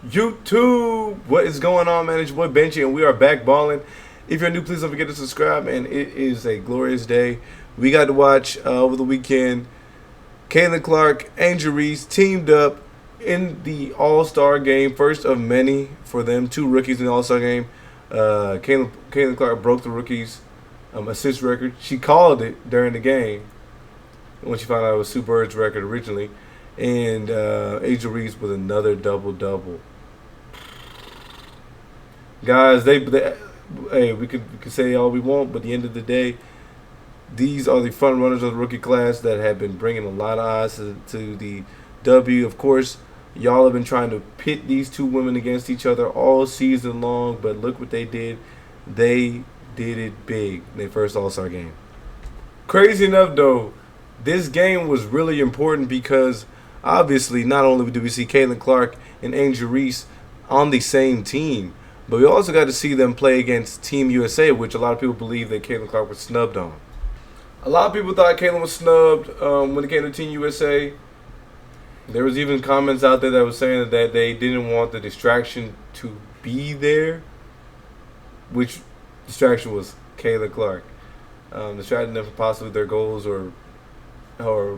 YouTube, what is going on, man? It's your boy Benji, and we are back balling. If you're new, please don't forget to subscribe, man. It is a glorious day. We got to watch over the weekend. Caitlin Clark, Angel Reese teamed up in the All Star game, first of many for them. Two rookies in the All Star game. Caitlin Clark broke the rookies' assist record. She called it during the game when she found out it was Sue Bird's record originally. And Angel Reese with another double-double. Guys, hey, we could say all we want, but at the end of the day, these are the front runners of the rookie class that have been bringing a lot of eyes to the W. Of course, y'all have been trying to pit these two women against each other all season long, but look what they did. They did it big in their first All-Star game. Crazy enough, though, this game was really important because obviously not only did we see Caitlin Clark and Angel Reese on the same team, but we also got to see them play against Team USA, which a lot of people believe that Caitlin Clark was snubbed on. A lot of people thought Caitlin was snubbed when it came to Team USA. There was even comments out there that was saying that they didn't want the distraction to be there, which distraction was Caitlin Clark. Distracting them from possibly their goals or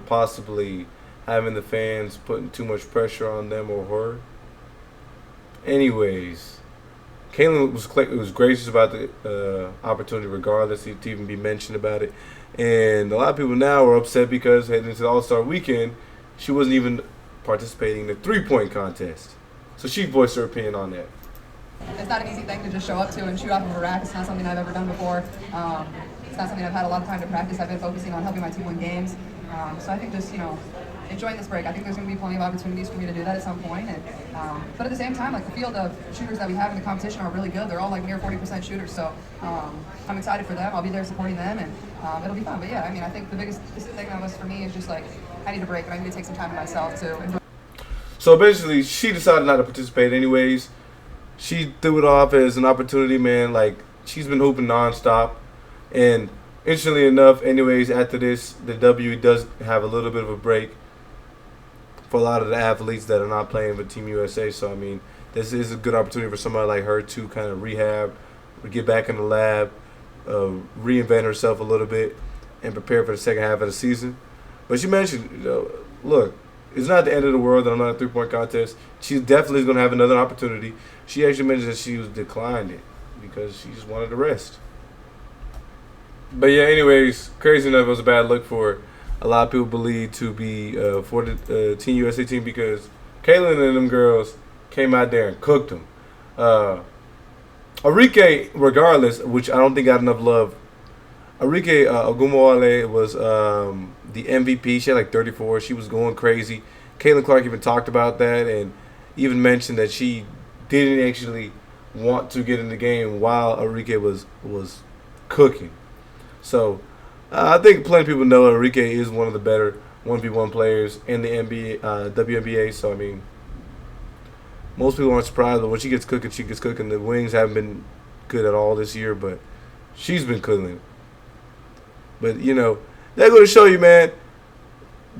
possibly having the fans putting too much pressure on them or her. Anyways, Caitlin was gracious about the opportunity regardless to even be mentioned about it. And a lot of people now are upset because heading into the All-Star Weekend, she wasn't even participating in the three-point contest. So she voiced her opinion on that. It's not an easy thing to just show up to and shoot off of a rack. It's not something I've ever done before. It's not something I've had a lot of time to practice. I've been focusing on helping my team win games. So I think just, enjoying this break. I think there's going to be plenty of opportunities for me to do that at some point. And, but at the same time, like the field of shooters that we have in the competition are really good. They're all like near 40% shooters. So I'm excited for them. I'll be there supporting them, and it'll be fun. But yeah, I think the biggest thing that was for me is just like I need a break, and I need to take some time to myself to enjoy. So basically, she decided not to participate anyways. She threw it off as an opportunity, man. Like, she's been hooping nonstop. And interestingly enough, anyways, after this, the W does have a little bit of a break for a lot of the athletes that are not playing for Team USA. So, this is a good opportunity for somebody like her to kind of rehab, get back in the lab, reinvent herself a little bit, and prepare for the second half of the season. But she mentioned, look, it's not the end of the world that I'm not a three-point contest. She definitely is going to have another opportunity. She actually mentioned that she was declined it because she just wanted to rest. But yeah, anyways, crazy enough, it was a bad look for a lot of people believe to be for the Team USA team because Caitlin and them girls came out there and cooked them. ARIKE, regardless, which I don't think got enough love, ARIKE Ogunbowale was the MVP. She had like 34. She was going crazy. Caitlin Clark even talked about that and even mentioned that she didn't actually want to get in the game while ARIKE was cooking. So I think plenty of people know ARIKE is one of the better 1v1 players in the WNBA. So most people aren't surprised, but when she gets cooking, she gets cooking. The Wings haven't been good at all this year, but she's been cooking. But they're going to show you, man.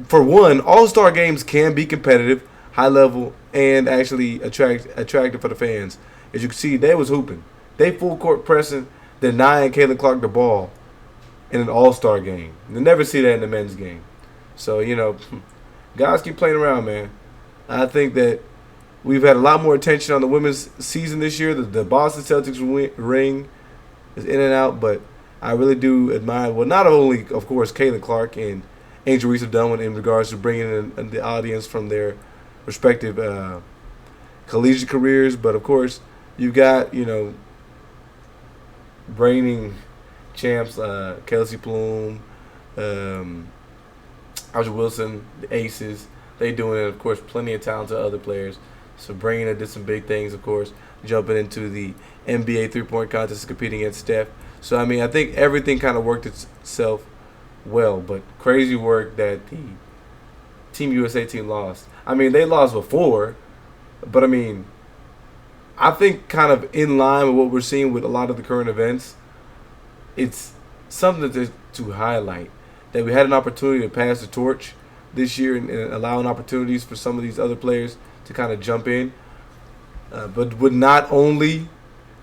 For one, All-Star games can be competitive, high level, and actually attractive for the fans. As you can see, they was hooping. They full court pressing, denying Caitlin Clark the ball in an All-Star game. You never see that in the men's game. So, guys keep playing around, man. I think that we've had a lot more attention on the women's season this year. The Boston Celtics ring is in and out, but I really do admire, well, not only, of course, Caitlin Clark and Angel Reese have done in regards to bringing in the audience from their respective collegiate careers, but, of course, you've got, reigning champs, Kelsey Plum, Audrey Wilson, the Aces. They doing it, of course, plenty of talented other players. So bringing in did some big things, of course, jumping into the NBA three-point contest and competing against Steph. So, I think everything kind of worked itself well, but crazy work that the Team USA team lost. They lost before, but, I think kind of in line with what we're seeing with a lot of the current events, it's something to highlight, that we had an opportunity to pass the torch this year and allowing opportunities for some of these other players to kind of jump in. but with not only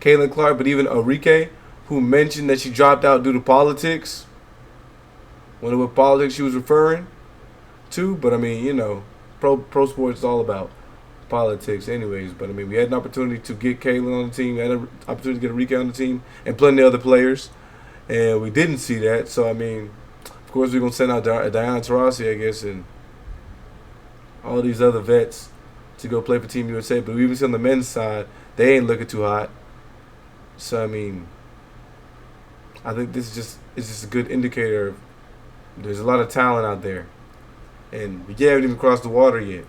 Caitlin Clark, but even ARIKE, who mentioned that she dropped out due to politics. Wonder what politics she was referring to, but I mean, you know, pro sports is all about politics anyways. But I mean, we had an opportunity to get Caitlin on the team, we had an opportunity to get ARIKE on the team, and plenty of other players, and we didn't see that. So I mean, of course, we're going to send out Diana Taurasi, I guess, and all these other vets to go play for Team USA. But we even see on the men's side, they ain't looking too hot. So I mean, I think this is just a good indicator of there's a lot of talent out there, and we haven't even crossed the water yet.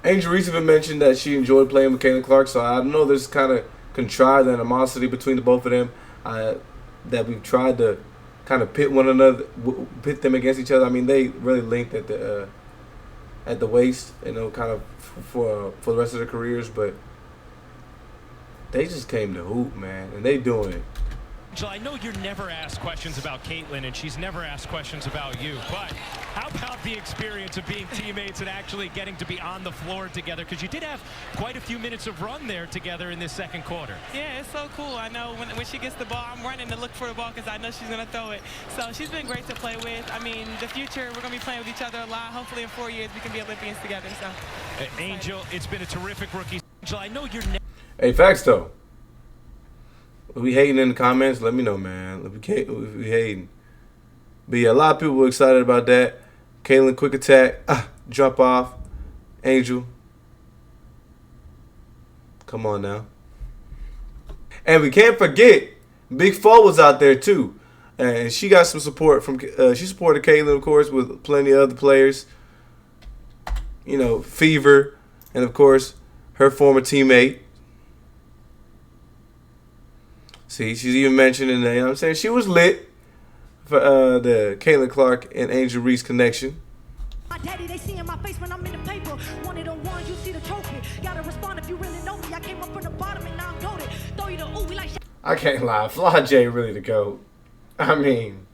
Angel Reese even mentioned that she enjoyed playing with Caitlin Clark, so I know there's kind of contrived animosity between the both of them, that we've tried to kind of pit pit them against each other. I mean, they really linked at the waist, you know, kind of for the rest of their careers, but they just came to hoop, man, and they doing it. Angel, I know you're never asked questions about Caitlin, and she's never asked questions about you, but how about the experience of being teammates and actually getting to be on the floor together? Because you did have quite a few minutes of run there together in this second quarter. Yeah, it's so cool. I know when she gets the ball, I'm running to look for the ball because I know she's going to throw it. So she's been great to play with. I mean, the future, we're going to be playing with each other a lot. Hopefully in 4 years we can be Olympians together. So, Angel, it's been a terrific rookie. Angel, I know you're Hey, facts though. If we hating in the comments, let me know, man. If we hating. But yeah, a lot of people were excited about that. Caitlin, quick attack. Drop off. Angel. Come on now. And we can't forget, Big Flo was out there too. And she got some support from, she supported Caitlin, of course, with plenty of other players. You know, Fever. And of course, her former teammate. See, she's even mentioning that, you know what I'm saying? She was lit for the Caitlin Clark and Angel Reese connection. My daddy, they see in my face when I'm in the paper. One of the ones, you see the trophy. Gotta respond if you really know me. I came up from the bottom and now I'm goated. Throw you the ooh, we like. I can't lie, FLAUJAE really the GOAT. I mean,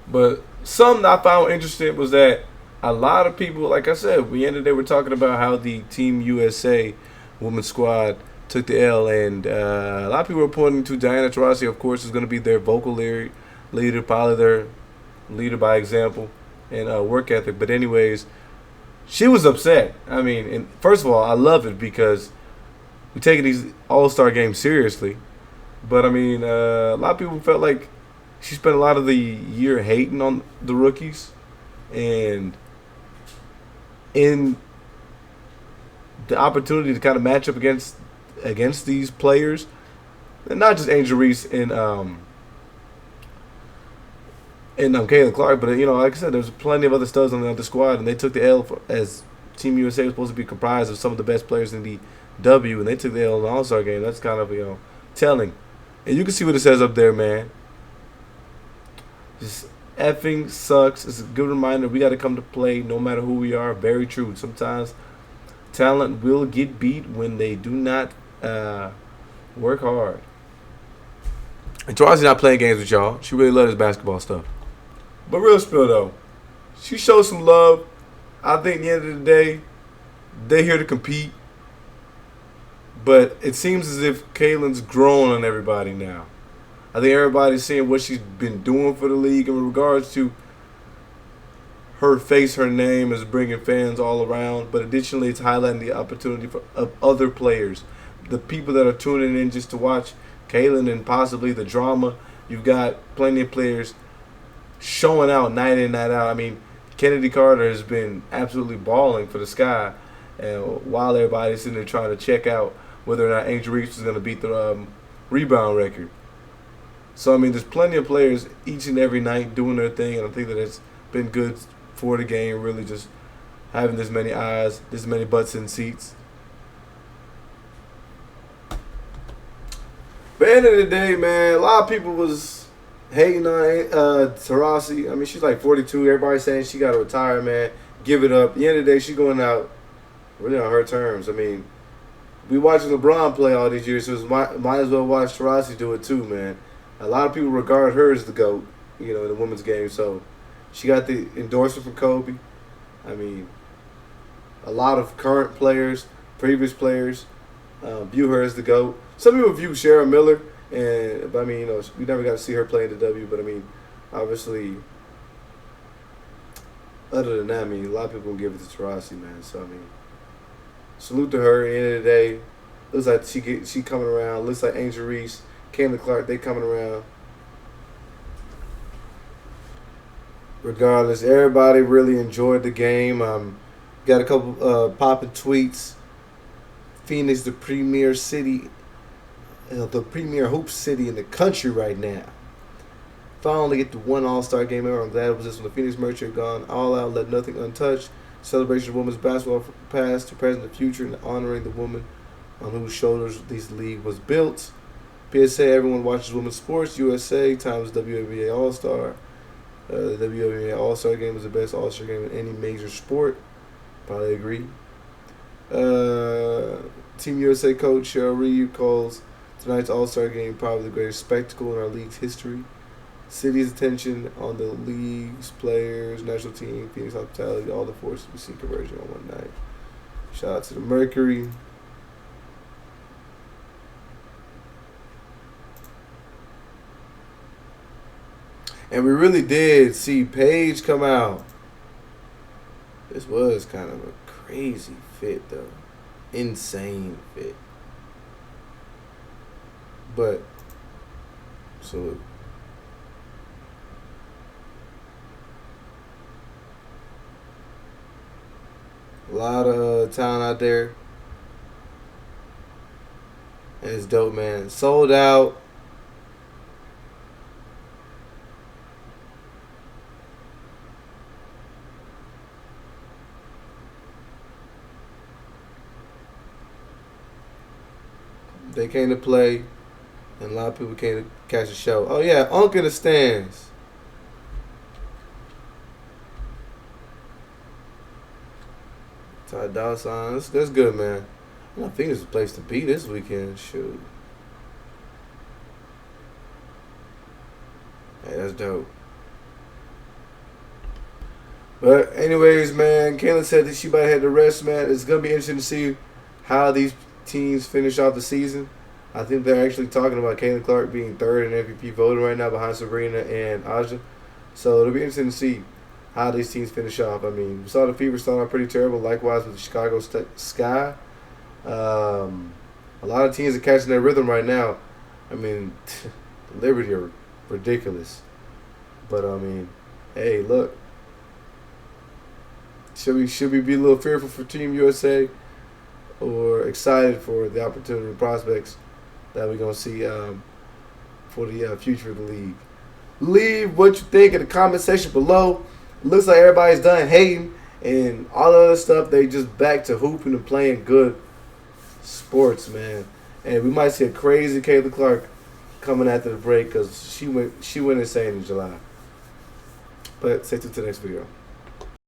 but something I found interesting was that a lot of people, like I said, we ended the day we're talking about how the Team USA women's squad took the L, and a lot of people were pointing to Diana Taurasi, of course, is going to be their vocal leader, probably their leader by example and work ethic. But anyways, she was upset. I mean, and first of all, I love it because we're taking these All-Star games seriously. But I mean, a lot of people felt like she spent a lot of the year hating on the rookies, and in the opportunity to kind of match up against these players, and not just Angel Reese and Caitlin Clark, but you know, like I said, there's plenty of other studs on the other squad, and they took the L as Team USA was supposed to be comprised of some of the best players in the W, and they took the L in the All-Star game. That's kind of, you know, telling. And you can see what it says up there, man. Just effing sucks. It's a good reminder we got to come to play no matter who we are. Very true. Sometimes talent will get beat when they do not work hard. And Taurasi's not playing games with y'all. She really loves basketball stuff. But real spill though, she showed some love. I think at the end of the day, they're here to compete. But it seems as if Caitlin's grown on everybody now. I think everybody's seeing what she's been doing for the league in regards to her face, her name is bringing fans all around. But additionally, it's highlighting the opportunity of other players. The people that are tuning in just to watch Caitlin and possibly the drama. You've got plenty of players showing out night in, night out. I mean, Kennedy Carter has been absolutely balling for the Sky, and while everybody's sitting there trying to check out whether or not Angel Reese is going to beat the rebound record. So, I mean, there's plenty of players each and every night doing their thing, and I think that it's been good for the game, really just having this many eyes, this many butts in seats. But at the end of the day, man, a lot of people was hating on Taurasi. I mean, she's like 42. Everybody's saying she got to retire, man. Give it up. At the end of the day, she's going out really on her terms. I mean, we watching LeBron play all these years, so might as well watch Taurasi do it too, man. A lot of people regard her as the GOAT, you know, in the women's game. So she got the endorsement from Kobe. I mean, a lot of current players previous players view her as the GOAT. Some people view Sharon Miller, but I mean, you know, we never got to see her play in the W. But I mean, obviously, other than that, I mean, a lot of people will give it to TAURASI, man. So I mean, salute to her. At the end of the day, looks like she coming around. Looks like Angel Reese, Caitlin Clark, they coming around. Regardless, everybody really enjoyed the game. Got a couple popping tweets. Phoenix, the premier city, the premier hoop city in the country right now. Finally get the one All-Star game ever. I'm glad it was this one. The Phoenix Mercury gone all out, let nothing untouched. Celebration of women's basketball from past to present and future, and honoring the woman on whose shoulders this league was built. PSA, everyone watches women's sports. USA times WNBA All Star. The WNBA All Star game is the best All Star game in any major sport. Probably agree. Team USA coach Cheryl Reeve calls tonight's All Star game probably the greatest spectacle in our league's history. City's attention on the league's players, national team, Phoenix hospitality, all the forces we see converging on one night. Shout out to the Mercury. And we really did see Paige come out. This was kind of a crazy fit, though. Insane fit. But, salute. A lot of talent out there. And it's dope, man. Sold out. They came to play, and a lot of people came to catch the show. Oh, yeah, Unk in the stands. Ty Dolla Sign. That's good, man. I think it's a place to be this weekend. Shoot. Hey, that's dope. But anyways, man, Kayla said that she might have had to rest, man. It's going to be interesting to see how these teams finish off the season. I think they're actually talking about Caitlin Clark being third in MVP voting right now behind Sabrina and Aja. So it'll be interesting to see how these teams finish off. I mean, we saw the Fever start out pretty terrible. Likewise with the Chicago Sky. A lot of teams are catching their rhythm right now. I mean, the Liberty are ridiculous. But I mean, hey, look. Should we be a little fearful for Team USA, or excited for the opportunity and prospects that we're gonna see for the future of the league? Leave what you think in the comment section below. Looks like everybody's done hating and all the other stuff. They just back to hooping and playing good sports, man. And we might see a crazy Caitlin Clark coming after the break because she went insane in July. But stay tuned to the next video.